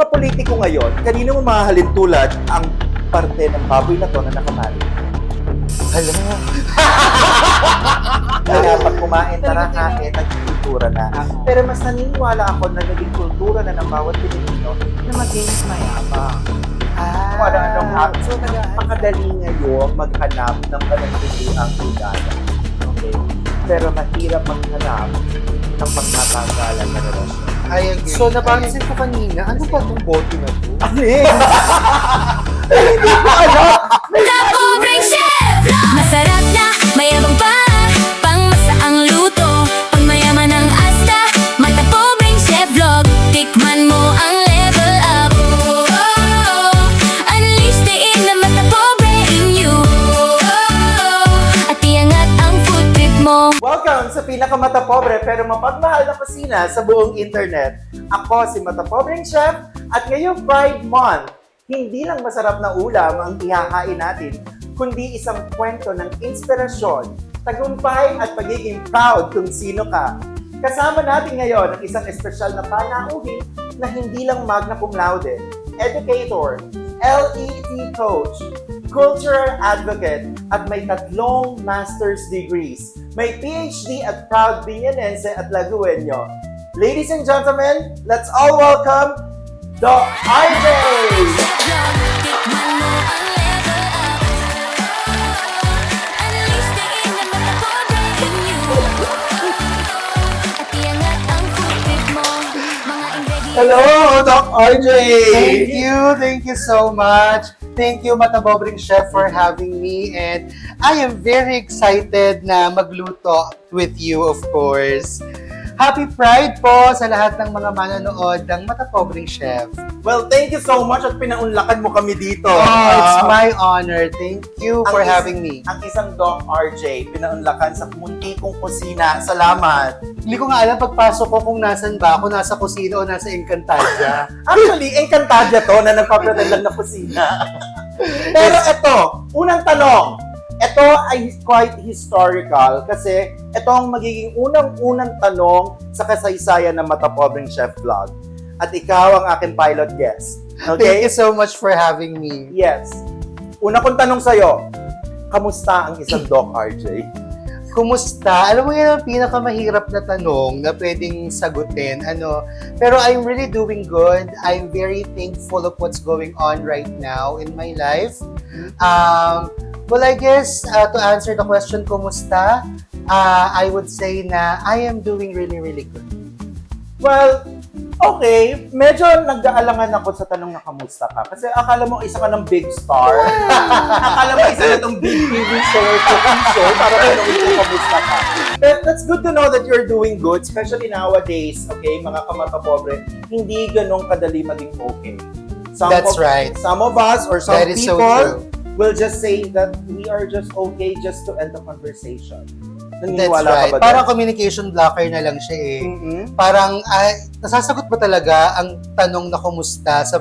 Politiko ngayon, kanino mo mahahalin tulad ang parte ng baboy na to na nakamali? Alam mo, Kaya pag kumain, tara kain, naging kultura na. Pero mas naniniwala ako na naging kultura na ng bawat Pilipino na maging mayabang. Kung ano-anong habit. So, napakadali ngayon maghanap ng panagpiliang higala. Okay? Pero mahirap maghanap ng pagtatanggalan na relasyon. I agree. So, napansin ko kanina, ano ba itong bote na to? Ano eh? Hindi ko alam! Pobreng chef! Masarap na, mayabang pa, pangmasa ang luto, pangmayaman ang asta, mata pobreng chef vlog, tikman mo ang level up. Unleash the inner mata pobre in you. At iangat ang food trip mo. Welcome sa pinakamata pobre pero mapagmahal na kusina sa buong internet. Ako si Mata Pobreng Chef at ngayong Pride Month, hindi lang masarap na ulam ang ihahain natin, kundi isang kwento ng inspirasyon, tagumpay at pagiging proud kung sino ka. Kasama natin ngayon ang isang espesyal na panauhin na hindi lang magna cum laude, educator, LET coach, cultural advocate, at may 3 master's degrees. May PhD at proud Binyanense at Lagueño. Ladies and gentlemen, let's all welcome Doc RJ! Tikman mo ang level up. Unleash the inner mata pobre in you. At iangat ang food trip mo. Mga ingredients. Hello, Doc RJ! Thank you so much. Thank you, Mata Pobreng Chef, for having me. And I am very excited na magluto with you, of course. Happy Pride po sa lahat ng mga manonood ng Mata Pobreng Chef. Well, thank you so much at pinaunlakan mo kami dito. Oh, it's my honor. Thank you for having me. Ang isang Doc RJ, pinaunlakan sa munti kong kusina. Salamat! Hindi ko nga alam pagpasok ko kung nasan ba ako, nasa kusina o nasa Encantadia. Actually, Encantadia to na nagpapretend lang na kusina. Pero ito, unang tanong. Ito ay quite historical kasi ito ang magiging unang-unang tanong sa kasaysayan ng Mata Pobreng Chef Vlog. At ikaw ang aking pilot guest. Thank Okay? you so much for having me. Yes. Una kong tanong sa'yo, kamusta ang isang Doc RJ? Kumusta? Alam mo yan ang pinakamahirap na tanong na pwedeng sagutin. Pero I'm really doing good. I'm very thankful of what's going on right now in my life. Well, I guess to answer the question, kumusta? I would say na I am doing really, really good. Well, okay. Medyo nag-aalangan ako sa tanong na kamusta ka. Kasi akala mo isa ka ng big star. Akala mo isa na itong big TV show or cooking show para tanongin ko kamusta ka. But that's good to know that you're doing good, especially nowadays, okay, mga kamata pobre, hindi ganong kadali maging okay. That's right. Some of us or some That is so people true. will just say that we are just okay just to end the conversation. That's Naniniwala ka right. ba Parang doon? communication blocker na lang siya eh. Mhm. Parang nasasagot ba talaga ang tanong na kumusta sa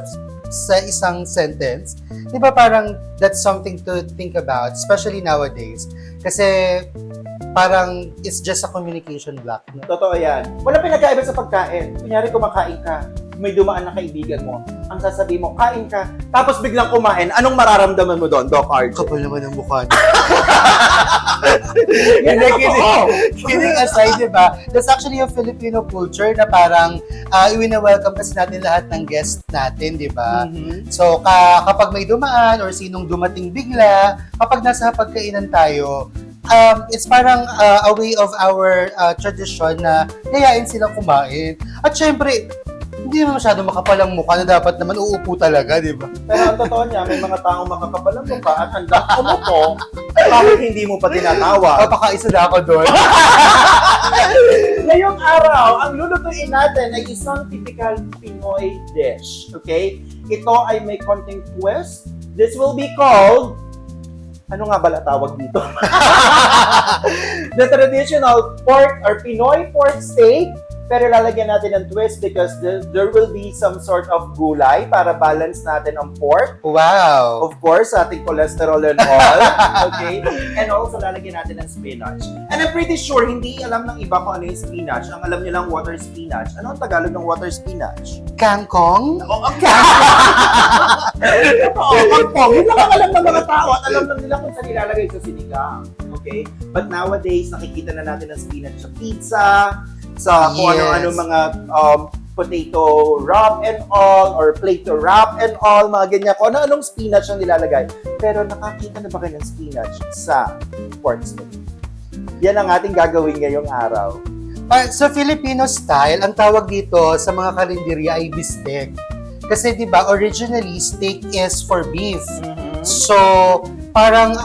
isang sentence? Di ba parang that's something to think about, especially nowadays. Kasi parang it's just a communication block. No? Totoo yan. Wala pinagkaiba sa pagkain. Kunyari kumakain ka, may dumaan na kaibigan mo, ang sasabihin mo, kain ka, tapos biglang kumain, anong mararamdaman mo doon, Doc RJ? Kapal naman ang mukha niya. Yan Hindi, ang totoo. kidding aside, di ba? That's actually a Filipino culture na parang iwina-welcome kasi natin lahat ng guest natin, di ba? Mhm. So, kapag may dumaan or sinong dumating bigla, kapag nasa pagkainan tayo, it's parang a way of our tradition na yayain silang kumain. At syempre, hindi naman masyado makapal ang mukha na dapat naman uupo talaga, di ba? Pero ang totoo niya, may mga taong makakapal ang mukha at handang umupo, bakit hindi mo pa tinatawag? Papakaisa na ako doon. Ngayong araw, ang lulutuin natin ay isang typical Pinoy dish. Okay? Ito ay may konting twist. This will be called... Ano nga bala tawag dito? The traditional pork or Pinoy pork steak pero lalagyan natin ng twist because there will be some sort of gulay para balance natin ang pork. Wow! Of course, sa ating cholesterol and all. Okay? And also, lalagyan natin ng spinach. And I'm pretty sure, hindi alam ng iba kung ano yung spinach. Ang alam nyo lang, water spinach. Ano ang Tagalog ng water spinach? Kangkong? Oh, okay. Oo, kangkong. Yun lang ang alam ng mga tao at alam lang nila kung saan ilalagay sa sinigang. Okay? But nowadays, nakikita na natin ang spinach sa pizza, sa kung Yes. ano-ano mga potato wrap and all, or Play-Doh wrap and all, mga ganyan. Kung ano-anong spinach ang nilalagay. Pero nakakita na ba kayo ng spinach sa pork steak? Yan ang ating gagawin ngayong araw. Sa Filipino style, ang tawag dito sa mga karinderya ay bistek. Kasi 'di ba, originally steak is for beef. So, parang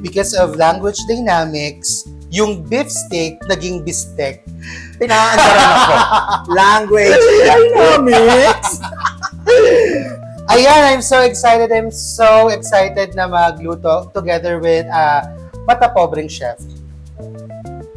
because of language dynamics, yung beef steak naging bistek. Pinaandaran ako. Language dynamics! Ayan, I'm so excited. I'm so excited na magluto together with Mata Pobreng Chef.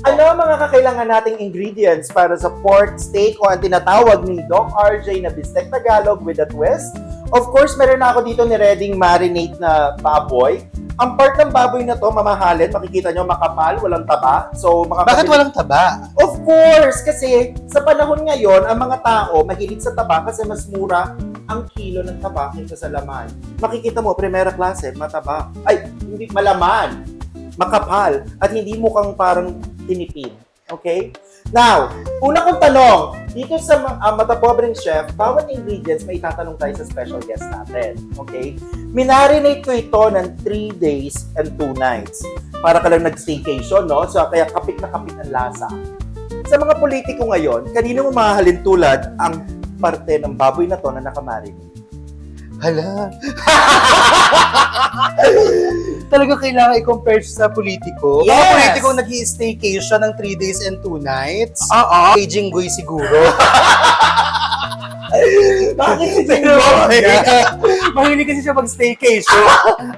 Ano ang mga kakailangan nating ingredients para sa pork steak o ang tinatawag ni Doc RJ na Bistek Tagalog with a twist? Of course, meron na ako dito ni readyng marinate na baboy. Ang part ng baboy na to, mamahalin, makikita nyo, makapal, walang taba. So, Bakit walang taba? Of course! Kasi sa panahon ngayon, ang mga tao mahilig sa taba kasi mas mura ang kilo ng taba kaysa sa laman. Makikita mo, primera klase, mataba. Ay, hindi, malaman. Makapal. At hindi mukhang parang tinipid. Okay? Now, una kong tanong, dito sa Mata Pobreng Chef, bawat ingredients may itatanong tayo sa special guest natin. Okay? Minarinate ko ito ng 3 days and 2 nights. Para ka lang nag-staycation, no? So, kaya kapit na kapit ang lasa. Sa mga politiko ngayon, kanino mo mahahalin tulad ang parte ng baboy na to na nakamarinate? Hala. Talaga kailangan i-compare siya sa politiko. Mga Yes! politiko nag-i-staycation ng 3 days and 2 nights. Oo. Kay Jinggoy siguro. Bakit si Pero, Jinggoy? mahilig kasi siya mag-staycation.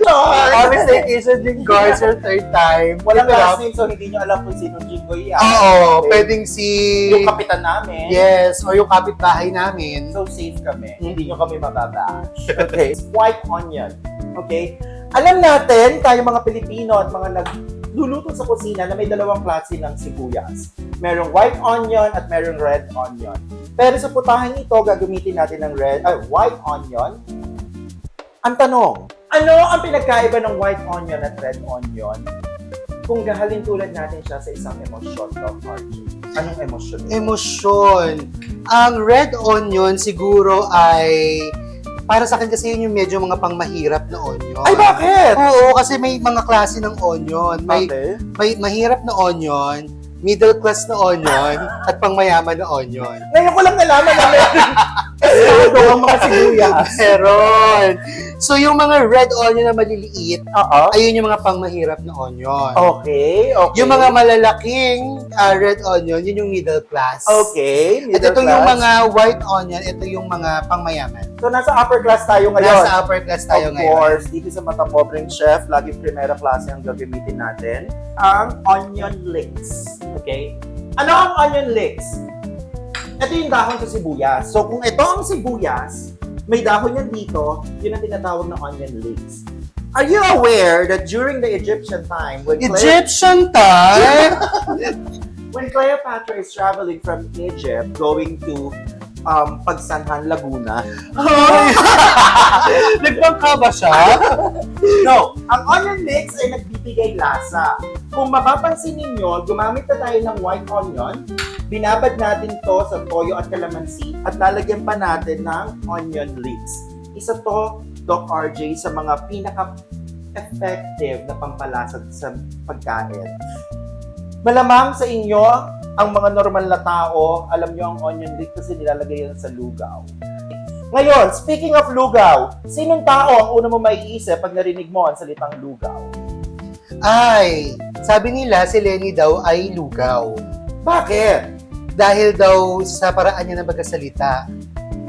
Kami staycation, Jinggoy, it's your third time. Walang Ito last lang. name, so hindi nyo alam kung sino Jinggoy yan. Oo, Okay? pwedeng si... Yung kapitan namin. Yes, or yung kapitbahay namin. So safe kami. Hindi nyo kami mababash. Okay? White onion. Okay? Alam natin, tayo mga Pilipino at mga nagluluto sa kusina na may dalawang klase ng sibuyas. Merong white onion at merong red onion. Pero sa putahan ito, gagamitin natin ng white onion. Ang tanong, ano ang pinagkaiba ng white onion at red onion? Kung gahalin tulad natin siya sa isang emosyon, Doc RJ. Anong emosyon? Emosyon. Ang red onion siguro ay... Para sa akin kasi yun yung medyo mga pangmahirap na onion. Ay, bakit? Oo, kasi may mga klase ng onion. Okay. May mahirap na onion, middle class na onion, at pangmayaman na onion. Ngayon ko lang nalaman na meron estado ang mga sibuyas. Meron. So yung mga red onion na maliliit, Oo. ayun yung mga pangmahirap na onion. Okay, okay. Yung mga malalaking red onion, yun yung middle class. Okay, At middle ito yung class. mga white onion, ito yung mga pangmayaman. So, nasa upper class tayo ngayon. Nasa upper class tayo Of ngayon. course, dito sa Mata Pobreng Chef, laging primera klase ang gagamitin natin. Ang onion leeks. Okay? Ano ang onion leeks? Ito yung dahon sa sibuyas. So, kung ito ang sibuyas, may dahon yan dito, yun ang tinatawag na onion leeks. Are you aware that during the Egyptian time, when Egyptian time? when Cleopatra is traveling from Egypt going to Pagsanhan, Laguna, Nagpangka ba siya? no, ang onion mix ay nagbibigay lasa. Kung mapapansin ninyo, gumamit na tayo ng white onion, binabad natin to sa toyo at kalamansi, at lalagyan pa natin ng onion leeks. Isa to, Doc RJ, sa mga pinaka-effective na pampalasa sa pagkain. Malamang sa inyo, ang mga normal na tao, alam nyo ang onion leeks kasi nilalagay yan sa lugaw. Ngayon, speaking of lugaw, sinong tao ang una mo maiisip pag narinig mo ang salitang lugaw? Ay, sabi nila si Lenny daw ay lugaw. Bakit? Dahil daw sa paraan niya ng pagkasalita.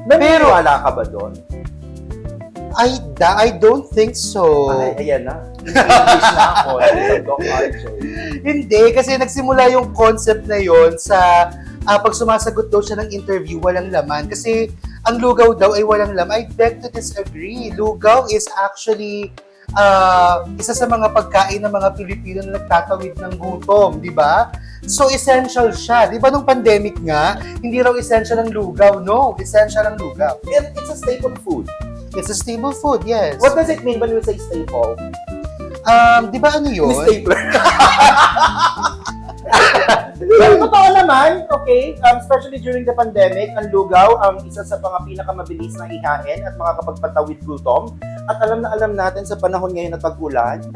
Naniniwala ka ba doon? I don't think so. Ay, ayan na. English na ako. Doc RJ. Hindi, kasi nagsimula yung concept na yon sa pag sumasagot daw siya ng interview, walang laman. Kasi ang lugaw daw ay walang laman. I beg to disagree. Lugaw is actually isa sa mga pagkain ng mga Pilipino na nagtatawid ng gutom, di ba? So, essential siya. Di ba nung pandemic nga, hindi raw essential ang lugaw. No, essential ang lugaw. And it's a staple food. It's a staple food, yes. What does it mean when we say staple? Di ba ano yun? Miss Stapler. Pero totoo naman, okay, especially during the pandemic, ang lugaw ang isa sa mga pinakamabilis na ihain at makakapagpatawid gutom. At alam na alam natin sa panahon ngayon na tag-ulan,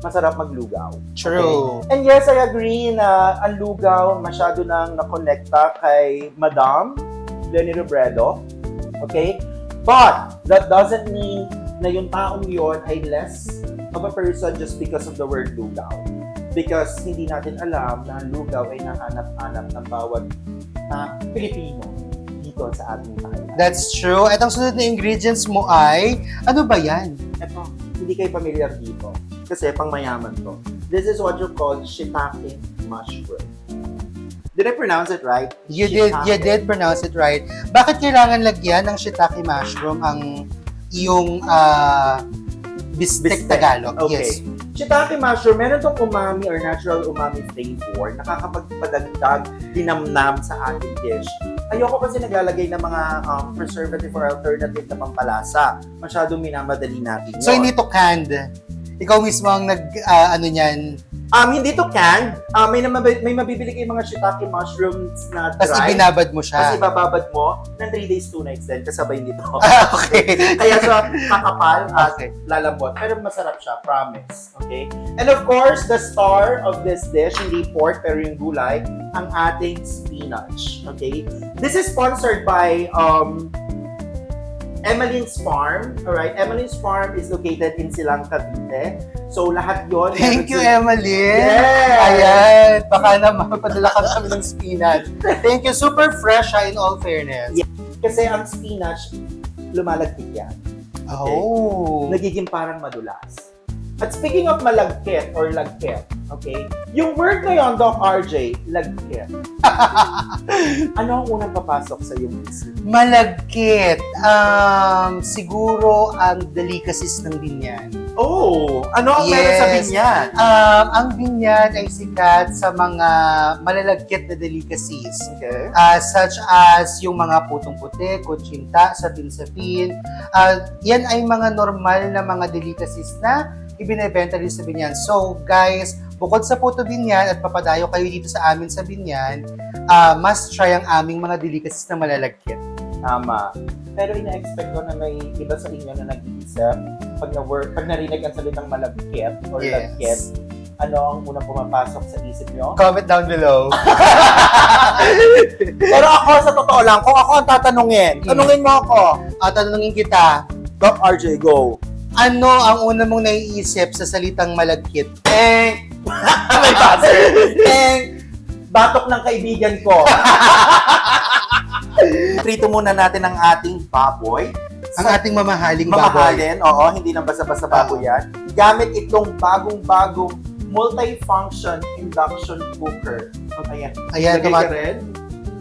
masarap maglugaw. True. Okay? And yes, I agree na ang lugaw masyado nang nakonekta kay Madam Leni Robredo. Okay? But that doesn't mean na yung taong yon ay less of a person just because of the word lugaw. Because hindi natin alam na ang lugaw ay nahanap-hanap ng bawat Pilipino dito sa ating bahay. That's true. At ang sunod na ingredients mo ay, ano ba yan? Ito, hindi kayo familiar dito. Kasi pang mayaman to. This is what you call shiitake mushroom. Did I pronounce it right? You Shiitake. did pronounce it right. Bakit kailangan lagyan ng shiitake mushroom ang iyong bistek Tagalog? Okay. Yes. Shiitake mushroom, meron tong umami or natural umami flavor, nakakapagpadagdag, dinamnam sa ating dish. Ayoko kasi naglalagay ng mga preservative or alternative na pampalasa. Masyadong minamadali natin yun. So, hindi to canned. Ikaw mismo ang ano niyan. Hindi to canned. May mabibili kayong mga shiitake mushrooms na Tapos dry. ibinabad mo Tapos siya. ibababad mo ng 3 days, 2 nights din, kasabay nito. Okay. Kaya siya kakapal at Okay. lalambot. Pero masarap siya, promise. Okay? And of course, the star of this dish, hindi pork, pero yung gulay, ang ating spinach. Okay? This is sponsored by Emmeline's Farm. Alright? Emmeline's Farm is located in Silang, Cavite. So, lahat yon. Thank you, Emily. Yes! Ayan. Baka naman padala ka kami ng spinach. Thank you. Super fresh in all fairness. Yeah. Kasi ang spinach, lumalagkit yan. Oh. Nagiging parang madulas. At speaking of malagkit or lagkit, okay, yung word na yun, Doc RJ, lagkit. Ano ang unang papasok sa iyong isip? Malagkit. Siguro ang delicacies ng Binyan. Oh, ano ang meron sa Yes. binyan? Ang Binyan ay sikat sa mga malalagkit na delicacies. Okay. Such as yung mga putong puti, kutsinta, sapin-sapin. Yan ay mga normal na mga delicacies na ibinebenta rin sa Binyan. So guys, bukod sa Puto Binyan at papadayo kayo dito sa amin sa Binyan, must try ang aming mga delicacies na malalagkit. Tama. Pero ina-expect ko na may iba sa inyo na nag-iisip pag narinig ang salitang malagkit or lagkit, ano ang unang pumapasok sa isip nyo? Comment down below. Pero ako, sa totoo lang, kung ako ang tatanungin, tanungin mo ako. Tanungin kita, Doc RJ, go. ano ang una mong naiisip sa salitang malagkit? May buzzer. Batok ng kaibigan ko. Prito muna natin ang ating baboy. Ang ating mamahaling baboy. Mamahalin, oo, hindi lang basta-basta baboy yan. Gamit itong bagong-bagong multi-function induction cooker. Ayan. Ayan, Lagay ka rin.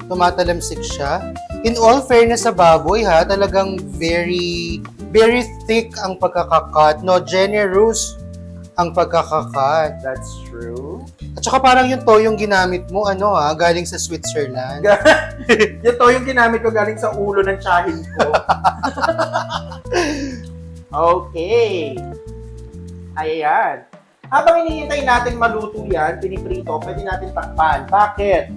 tumatalamsik siya. In all fairness sa baboy ha, talagang very thick ang pagkakakat. No, generous ang pagkakakat. That's true. At saka parang yung toyong ginamit mo, galing sa Switzerland. Ito yung ginamit ko galing sa ulo ng tsahin ko. Okay. Ayan. Habang hinihintay natin maluto yan, piniprito, pwede natin takpan. Bakit?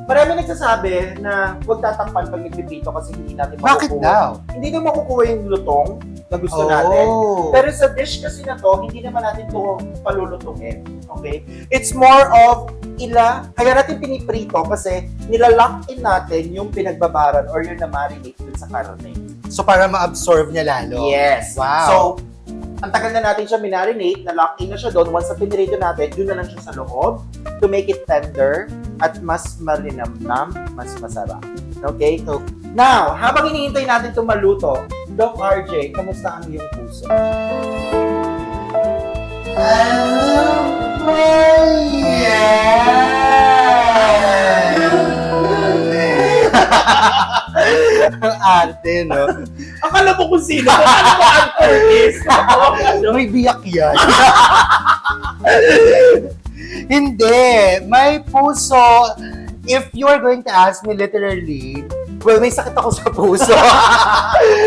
Marami nagsasabi na huwag tatakpan pag nagpiprito kasi hindi natin makukuha. Bakit daw? Hindi na makukuha yung lutong na gusto natin. Pero sa dish kasi na to, hindi naman natin to palulutungin. Okay? It's more of kaya natin piniprito kasi nilalock in natin yung pinagbabaran or yung na-marinate dun sa karne. So para ma-absorb niya lalo? Yes. Wow. So, ang tagal na natin siya marinate, na-lock in na siya doon. Once na pinirito natin, doon na lang siya sa loob to make it tender at mas malinamnam, mas masarap. Okay? So, now, habang hinihintay natin itong maluto, Doc RJ, kamusta ang iyong puso? Ang arte, no? Akala mo kung sino. Ano ba ang Curtis? May biyak yan. Hindi. May puso. If you are going to ask me literally, well, may sakit ako sa puso.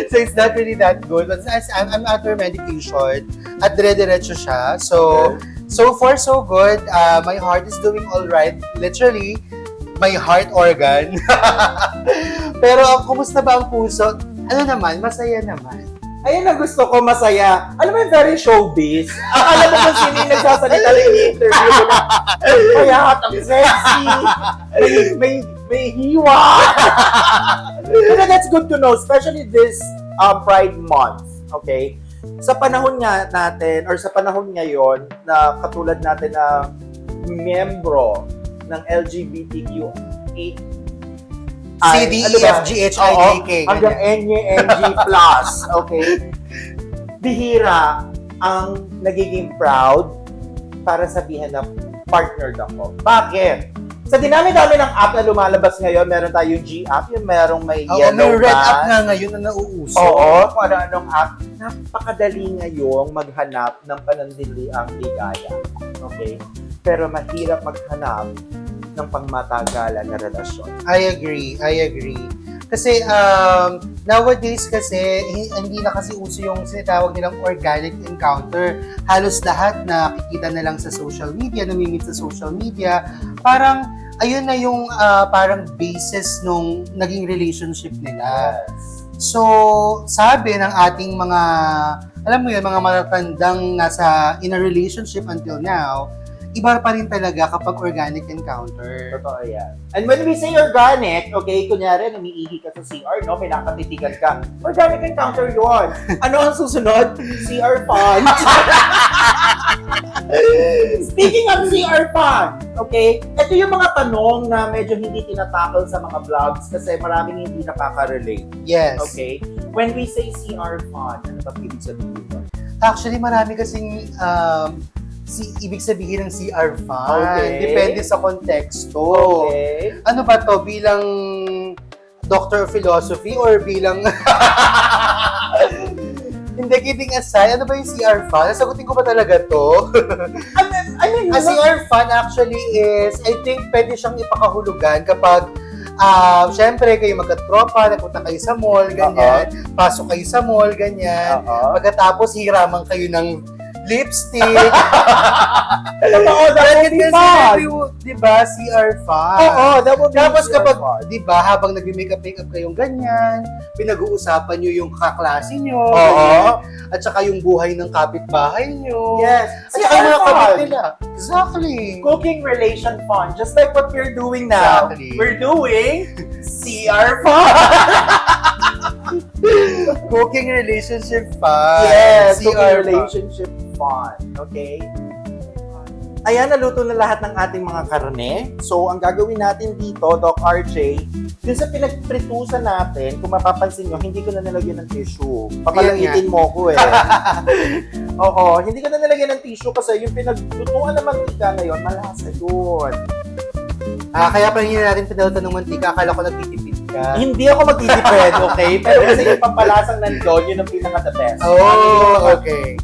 So it's not really that good. But as I'm under medication at dire-diretso siya. So, so far so good. My heart is doing all right. Literally, my heart organ. Pero kumusta ba ang puso? Ano naman? Masaya naman. Ayun ang gusto ko, masaya. Alam mo yung very showbiz. Akala mo kung sino yung nagsasalita ng interview na kaya ang sexy, may hiwa. Pero that's good to know, especially this Pride Month. Okay? Sa panahon nga natin, or sa panahon ngayon, na katulad natin na miyembro ng LGBTQ8 C, D, E, F, G, H, I, J, K. Hanggang NG plus. Okay? Bihira ang nagiging proud para sabihin na partnered ako. Bakit? Sa dinami-dami ng app na lumalabas ngayon, meron tayong G-app, yung merong may Oo, yellow may red band. up nga ngayon na nauuso. Oo, kung ano-anong app. Napakadali ngayong maghanap ng panandaliang ligaya. Okay? Pero mahirap maghanap ng pangmatagalan na relasyon. I agree. Kasi nowadays kasi hindi na kasi uso yung sinatawag nilang organic encounter. Halos lahat na nakikita na lang sa social media, namimit sa social media. Parang ayun na yung parang basis nung naging relationship nila. So, sabi ng ating mga, alam mo yun, mga matatandang nasa in a relationship until now, iba pa rin talaga kapag organic encounter. Totoo yan. And when we say organic, okay, kunyari, umiihi ka sa CR, no? May nakatitigan ka. Organic encounter yun. Ano ang susunod? CR fun. Speaking of CR fun, okay, ito yung mga tanong na medyo hindi tinatakal sa mga vlogs kasi maraming hindi nakaka-relate. Yes. Okay? When we say CR fun, ano ba ibig sabihin doon? Actually, marami kasing ibig sabihin ng CR fan. Okay. Depende sa konteksto. Okay. Ano ba to? Bilang Doctor of Philosophy or bilang... Hindi, kidding aside, ano ba yung CR fan? Nasagutin ko ba talaga to? I mean, A CR fan actually is, I think, pwede siyang ipakahulugan kapag syempre, kayo magkatropa, nagpunta kayo sa mall, ganyan. Pasok kayo sa mall, ganyan. Pagkatapos, hiraman kayo ng lipstick. Totoo, that would be fun. Diba, CR fan. Oo, that would be Tapos CR kapag, fun. diba, habang nag-makeup kayong ganyan, pinag-uusapan nyo yung kaklase nyo, Oo. ganyan, at saka yung buhay ng kapitbahay nyo. Yes. At saka yung mga CR kapit fun. nila. Exactly. Cooking relation fun. Just like what we're doing now. Exactly. We're doing CR fun. Cooking relationship fun. Yes, CR cooking fun. relationship fun. Okay? Ayan, naluto na lahat ng ating mga karne. So, ang gagawin natin dito, Doc RJ, dun sa pinagpritusan natin, kung mapapansin nyo, hindi ko na nalagyan ng tissue. Papalangitin mo ko eh. Oo, hindi ko na nalagyan ng tissue kasi yung pinaglutuan ng mantika ngayon, malasa yun. Kaya pa hindi natin pinalutan ng mantika, akala ko nagtitipid ka. Hindi ako magtitipid, okay? Pero kasi yung pampalasang nandun, yun ang pinaka-the best. Oh, okay.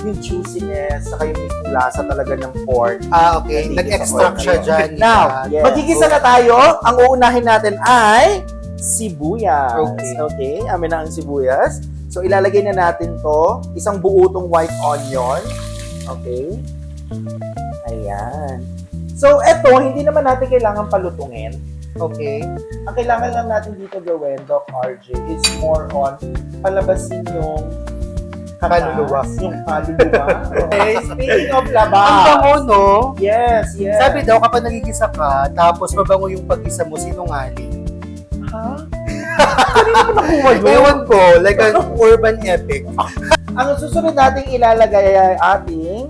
Yung juiciness, saka yung mismong lasa talaga ng pork. Okay. Nag-extract siya dyan. Now, Yes. magigisa na tayo. Ang uunahin natin ay sibuyas. Okay. Okay, amin na ang sibuyas. So, ilalagay na natin to. Isang buo tong white onion. Okay. Ayan. So, eto, hindi naman natin kailangan palutungin. Okay. Ang kailangan lang natin dito gawin, Doc RJ, is more on palabasin yung Kaluluwa. Yung kaluluwa. Okay, speaking of labas. Ang bango, no? Yes, yes. Sabi daw, kapag nagigisa ka, tapos mabango yung pag-isa mo, sinungaling. ha? Kanina ko nakuha yun. Ewan ko, like an urban epic. Ang susunod nating ilalagay ay ating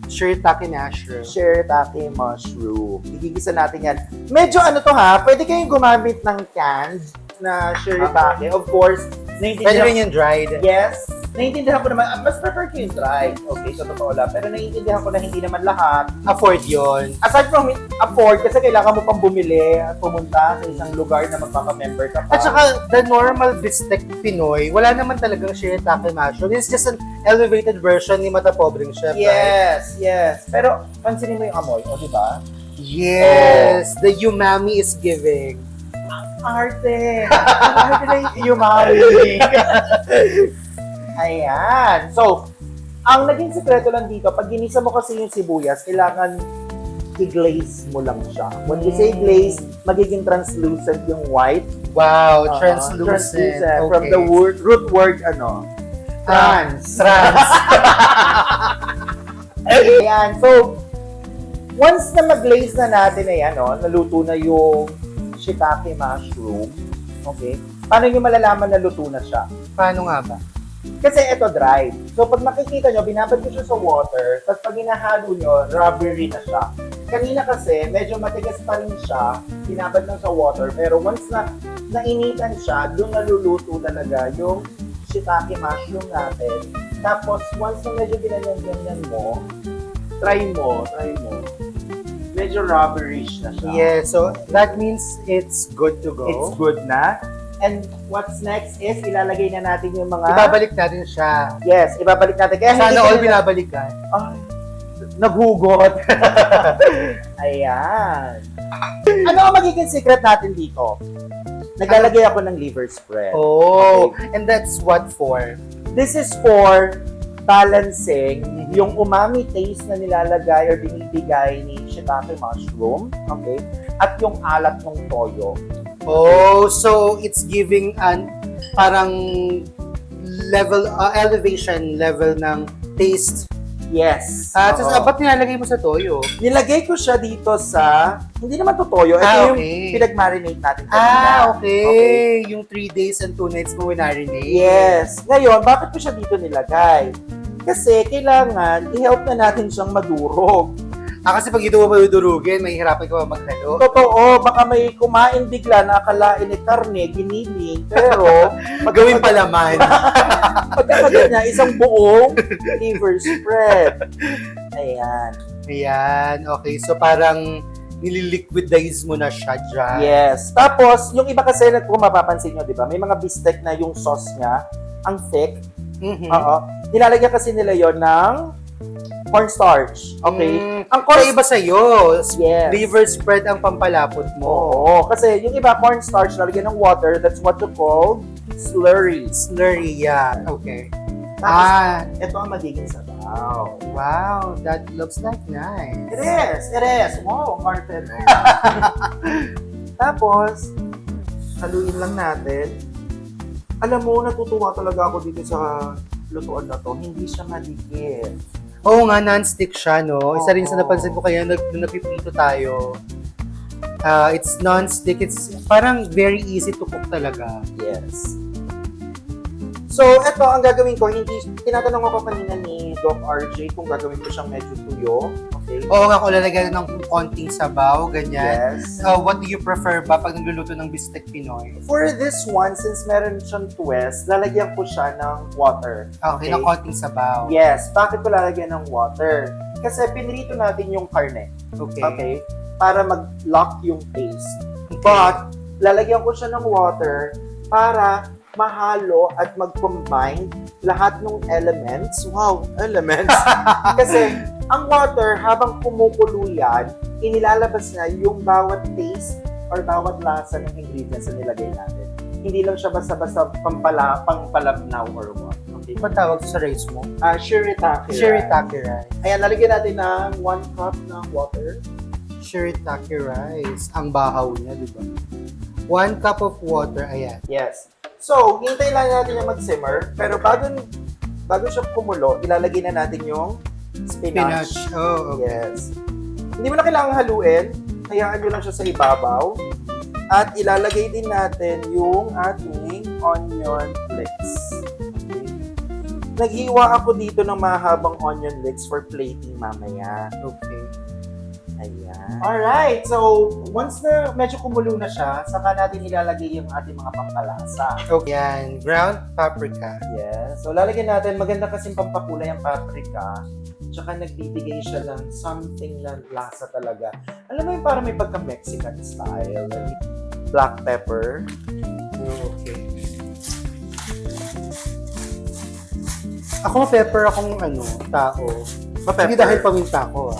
Shiitake mushroom. shiitake mushroom. Igigisa natin yan. Medyo ano to ha, pwede kayong gumamit ng canned na shiitake. Of course, Pwede rin yung dried. yes, naiintindihan ko naman, mas prefer ko yung dry. Okay, sa totoo lang. Pero naiintindihan ko na hindi naman lahat. Afford yon. Aside from afford, kasi kailangan mo pang bumili at pumunta sa isang lugar na magpapamember ka pa. At saka, the normal bistec Pinoy, wala naman talagang shirataki mushroom. It's just an elevated version ni Mata Pobreng Chef, right? Yes, yes. Pero, pansinin mo yung amoy, o diba? Yes! The umami is giving. Arte! Arte na yung umami. Ayan. So, ang naging sekreto lang dito, pag ginisa mo kasi yung sibuyas, kailangan i-glaze mo lang siya. When you say glaze, magiging translucent yung white. Wow, Translucent. translucent. From the root word, trans. Trans. Ayan. So, once na mag-glaze na natin, naluto na yung shiitake mushroom. Okay? Paano nyo malalaman na luto na siya? Paano nga ba? Kasi ito dry. So, pag makikita nyo, binabad ko siya sa water, tapos pag hinahalo nyo, rubbery na siya. Kanina kasi, medyo matigas pa rin siya, binabad lang sa water, pero once na nainitan siya, doon naluluto talaga yung shiitake mushroom natin. Tapos, once na medyo binanyan-ganyan mo, try mo. Medyo rubberish na siya. Yeah, so that means it's good to go. It's good na. And what's next is, ilalagay na natin yung mga... Ibabalik natin siya. Yes, ibabalik natin. Kaya Sana hindi all ka- binabalikan. Ay, naghugot. Ayan. Ano ang magiging secret natin dito? Naglalagay ako ng liver spread. Oh, and that's what for? This is for balancing yung umami taste na nilalagay or binibigay ni shiitake mushroom, okay? At yung alat ng toyo. Oh, so it's giving an parang level, elevation level ng taste. Yes. Tapos, Oo. ba't nilalagay mo sa toyo? Nilagay ko siya dito sa, hindi naman to toyo, ito Ah, yung okay. pinag-marinate natin kanina. Okay. Yung 3 days and 2 nights mo winarinate. Yes. Ngayon, bakit ko siya dito nilagay? Kasi kailangan i-help na natin siyang madurog. Kasi pag ito mo madudurugin, mahihirapan ka ba maghalo? Totoo, baka may kumain bigla na akalain ni karne, giniling, pero Magawin palaman. pagkakagat niya, isang buong liver spread. Ayan. Ayan, okay. So parang nililiquidize mo na siya dyan. Yes. Tapos, yung iba kasi, kung mapapansin nyo, di ba, may mga bistek na yung sauce niya, ang thick. Mhm. Oo. Nilalagyan kasi nila yon ng cornstarch. Okay? Ang So, corn iba sa'yo. Yes. Liver spread ang pampalapot mo. Oo. Kasi yung iba, cornstarch, lalagyan ng water, that's what you call slurry. Slurry, yeah. Okay. Tapos, ito ang magiging sabaw. Wow. That looks like nice. It is! It is! Wow, Martin. Tapos, haluin lang natin. Alam mo, natutuwa talaga ako dito sa lutuan na to. Hindi siya madikit. Oo nga, non-stick siya, no? Isa rin sa Oo. napansin ko kaya nung napiprito tayo. It's non-stick. It's parang very easy to cook talaga. Yes. So, eto ang gagawin ko. Hindi, tinatanong ako kanina ni Doc RJ kung gagawin ko siyang medyo tuyo. Okay? Oo nga, kung lalagyan ng konting sabaw, ganyan. Yes. What do you prefer ba pag nagluluto ng bistek Pinoy? For this one, since meron siyang twist, lalagyan ko siya ng water. Okay, ng konting sabaw. Yes. Bakit ko lalagyan ng water? Kasi pinrito natin yung karne. Okay. Okay? Para mag-lock yung taste. But, lalagyan ko siya ng water para mahalo at mag-combine lahat ng elements. Wow, elements! Kasi, ang water, habang kumukulo yan, inilalabas na yung bawat taste or bawat lasa ng ingredients na nilagay natin. Hindi lang siya basta-basta pangpalabnaw or what. Okay? Ba't tawag sa rice mo? Shirataki. Shirataki rice. Ayan, lalagyan natin ng 1 cup ng water. Shirataki rice. Ang bahaw niya, di ba? 1 cup of water. Ayan. Yes. So, hintay lang natin yung mag-simmer. Pero bago siya kumulo, ilalagay na natin yung spinach. Oh, okay. Yes. Hindi mo na kailangan haluin. Hayaan nyo lang siya sa ibabaw. At ilalagay din natin yung ating onion flakes. Okay. Naghiwa ako dito ng mahabang onion flakes for plating mamaya. Okay. Ayan. Alright, so once na medyo kumulo na siya, saka natin ilalagay yung ating mga pampalasa. Okay. Yan, ground paprika. Yes. So lalagyan natin, maganda kasing pampakulay ang paprika. Tsaka nagbibigay siya ng something na lasa talaga. Alam mo yung parang may pagka-Mexican style. Black pepper. Okay. Ako pepper akong tao. Hindi dahil paminta ko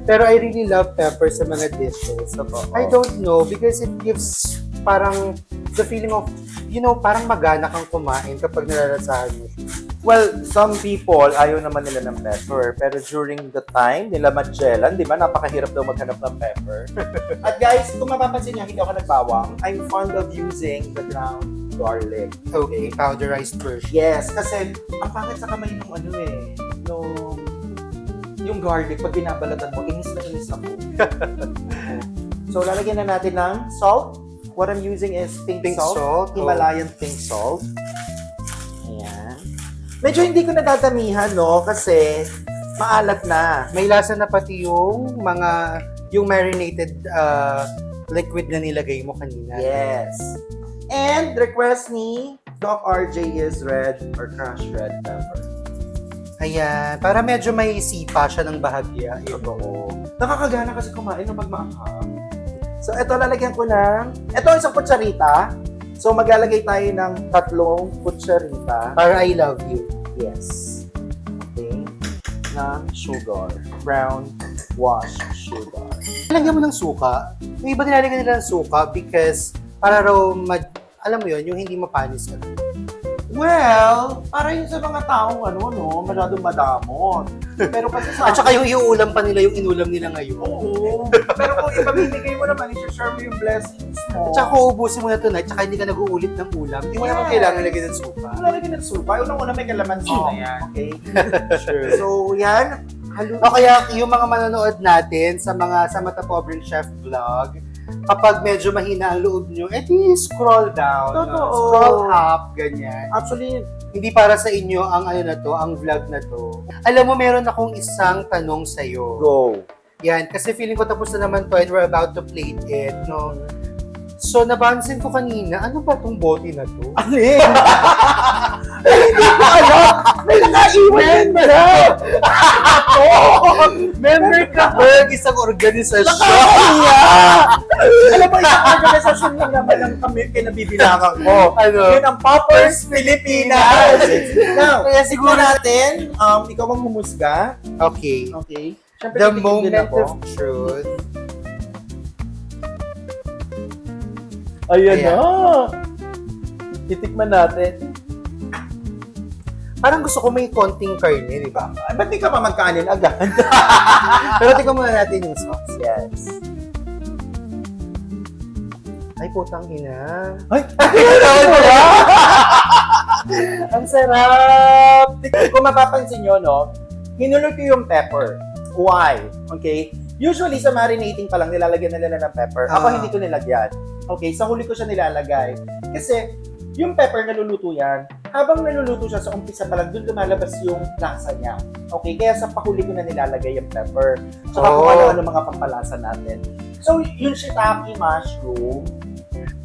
Pero I really love pepper sa mga dishes. I don't know because it gives parang the feeling of, parang magana kang kumain kapag nalalasahan mo siya. Well, some people, ayaw naman nila ng pepper. Pero during the time nila Magellan, di ba, napakahirap daw maghanap ng pepper. At guys, kung mapapansin niyo, hindi ako nagbawang. I'm fond of using the ground garlic. Okay, powderized version. Yes, kasi ang pangit sa kamay nung yung garlic, pag binabalatan mo, inis na inis ako. So, lalagyan na natin ng salt. What I'm using is pink salt. Himalayan pink salt. Ayan. Medyo hindi ko nadadamihan, no? Kasi maalat na. May lasa na pati yung marinated liquid na nilagay mo kanina. Yes. And request ni Doc RJ is red or crushed red pepper. Ayan, para medyo may sipa siya ng bahagya. Totoo. Nakakagana kasi kumain ng pagmaanghang. So, ito lalagyan ko ng... Ito isang kutsarita. So, maglalagay tayo ng 3 kutsarita. Para I love you. Yes. Okay. Na sugar. Brown wash sugar. Lagyan mo ng suka. Yung iba nilalagyan nila ng suka because para raw, alam mo yun, yung hindi mapanis ka. Well, para yun sa mga taong masyadong madamot. Pero kasi sa... At saka yung iuulam pa nila, yung inulam nila ngayon. Oo. Pero kung ipamimigay mo naman, i-share mo yung blessings mo. At saka kung uubusin mo na tonight, tsaka hindi ka nag-uulit ng ulam, hindi mo naman kailangan lagyan ng suka. Wala lagyan ng supa. Unang-una may kalamansi na yan. Okay? Sure. So, yan. O kaya yung mga manonood natin sa Mata Pobreng Chef vlog, kapag medyo mahina ang loob nyo, scroll down. Totoo. Scroll up, ganyan. Actually, Hindi para sa inyo ang ang vlog na to. Alam mo, meron akong isang tanong sa'yo. go. Yan, kasi feeling ko tapos na naman to and we're about to plate it, no? So, napansin ko kanina, ano ba tong bote na to? Alin? Hindi ko alam. May naiwan na. Member ka, Berg, isang organisasyon. Nakakaya! Alam mo, isang organisasyon lang naman ang kami kinabibilangan ko. Ano? Yun ang Poppers Pilipinas. Now, Kaya siguro siguro natin, ikaw ang humusga. Okay. Okay. Siyempre, The titigil din moment ako. of truth. Ayan Ayan. na. Titikman natin. Parang gusto ko may konting karne, di ba? Ay, ba't di ka pa magkanin agad? Pero tingnan muna natin yung sauce. Yes. Ay, putang ina. Ay! Ang sarap! Kung mapapansin nyo, no, hinulog ko yung pepper. Why? Okay? Usually, sa marinating pa lang, nilalagyan na nila ng pepper. Ako, hindi ko nilagyan. Okay? Sa huli ko siya nilalagay. Kasi, yung pepper, naluluto yan. Habang naluluto siya, sa umpisa pa lang, doon lumalabas yung lasa niya. Okay? Kaya sa pahuli ko na nilalagay yung pepper. Tsaka kung ano-ano mga pampalasa natin. So, yung shiitake mushroom,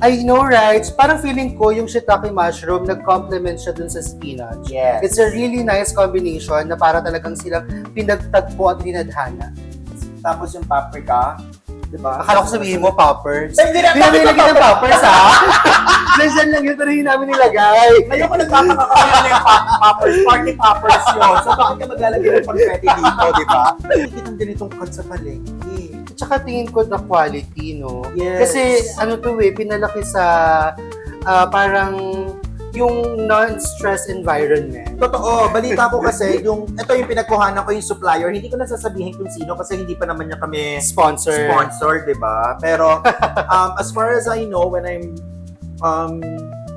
I know, right? Parang feeling ko yung shiitake mushroom, nag-complement siya dun sa spinach. yes. It's a really nice combination na para talagang silang pinagtagpo at dinadhana. Tapos yung paprika, di ba? Akala ko sabihin mo, poppers. Ay, hindi na Hindi namin nilagay ng poppers, ha? Nandiyan lang yun, pero hindi namin nilagay. Ngayon ko nagtataka kami ano yung poppers, party poppers yun. So, bakit ka maglalagay ng confetti dito, di ba? Hindi kitang ganitong cut sa palengke. At saka tingin ko the quality, no? Yes. Kasi pinalaki sa parang yung non-stress environment. Totoo, balita ko kasi, ito yung pinagkuhanan ko yung supplier, hindi ko na sasabihin kung sino kasi hindi pa naman niya kami Sponsor. di ba? Pero, as far as I know, when I'm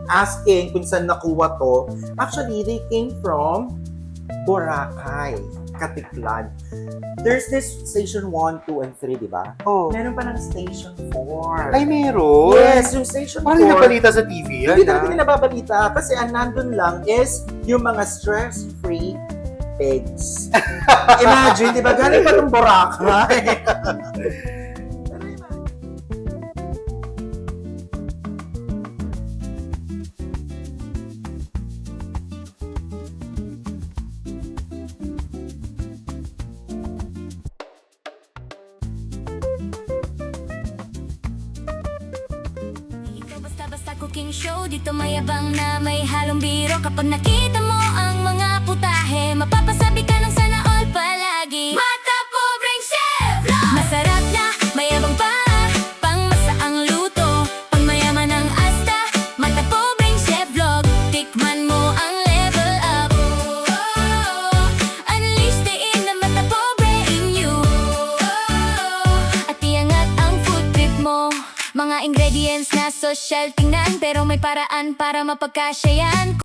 asking kung saan nakuha to, actually, they came from Boracay, Katiklan. There's this station 1, 2, and 3, di ba? Oh. Meron pa ng station 4. Ay, meron? Yes, yung station 4. Parang nabalita sa TV. Hindi talaga nila babalita kasi ang nandun lang is yung mga stress-free pigs. Imagine, di ba? Galing pa itong Boracay. Ikaw basta-basta cooking show, dito mayabang na may halong biro. Kapag nakita mo ang mga putahe, mapapasabi ka ng sana all palagi. Mata pobreng chef vlog! Masarap na, mayabang pa, pangmasa ang luto, pangmayaman ang asta. Mata pobreng chef vlog, tikman mo ang level up. Unleash the inner mata pobre in you. At iangat ang food trip mo. Mga ingredients na social tingnan, pero may paraan para mapagkasya yan.